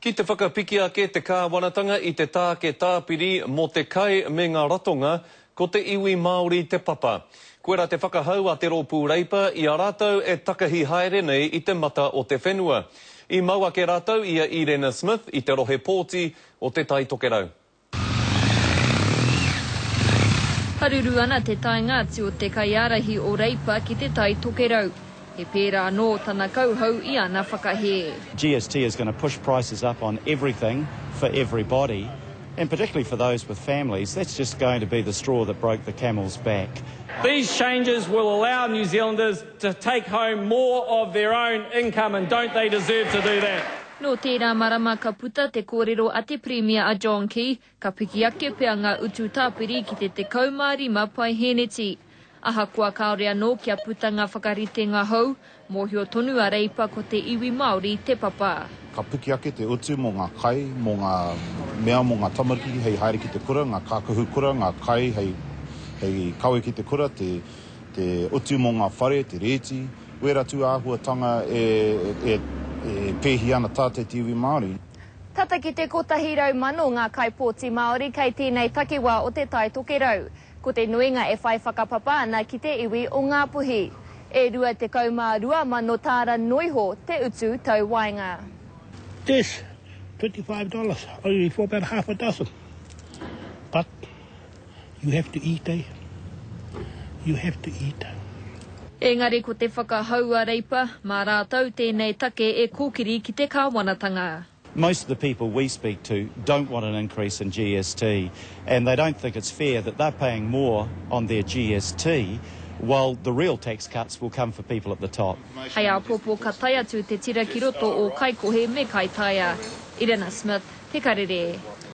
Ki te whakapiki ake te kāwanatanga I te tāke tāpiri mō te kai me ngā ratonga ko te iwi Māori te papa. Koera te whakahau a te rōpū reipa I a rātou e takahi haere nei I te mata o te whenua. I maua ke rātou ia Irena Smith I te rohe pōti o te tai tokerau. Haruru ana te taingāti o te kaiarahi o reipa ki te tai tokerau. He pērā anō tana kauhau I ana whakahe. GST is going to push prices up on everything for everybody, and particularly for those with families. That's just going to be the straw that broke the camel's back. These changes will allow New Zealanders to take home more of their own income, and don't they deserve to do that? No tērā marama ka puta te kōrero a te Premier a John Key, ka piki ake pea ngā utu tāpiri ki te 15 pai heneti. Aha kua kaore anō kia puta ngā whakaritenga hou, mōhio tonu a reipa ko te iwi Māori te papa. Ka puki ake te utu mō ngā kai, mō ngā mea mō ngā tamariki, hei haere ki te kura, ngā kākahu kura, ngā kai, hei kawe ki te kura, te utu mō ngā whare, te reti, wera tu āhuatanga e pēhi ana tātou te iwi Māori. Tata ki te kotahirau mano ngā kai pōti Māori kei tēnei takiwā o te tai tokerau. Ko te nuinga e whai whakapapa ana ki te iwi o ngā puhi. E rua te kaumārua mano tāra noiho te utu tau wainga. This, $25, only for about half a dozen. But you have to eat, eh? You have to eat. Engari ko te whakahau a reipa, mā rātou tēnei take e kōkiri ki te kāwanatanga. Most of the people we speak to don't want an increase in GST, and they don't think it's fair that they're paying more on their GST while the real tax cuts will come for people at the top. Hei a popo ka tai atu te tira ki roto o Kaikohe me Kaitaia. Irena Smith, Te Karere.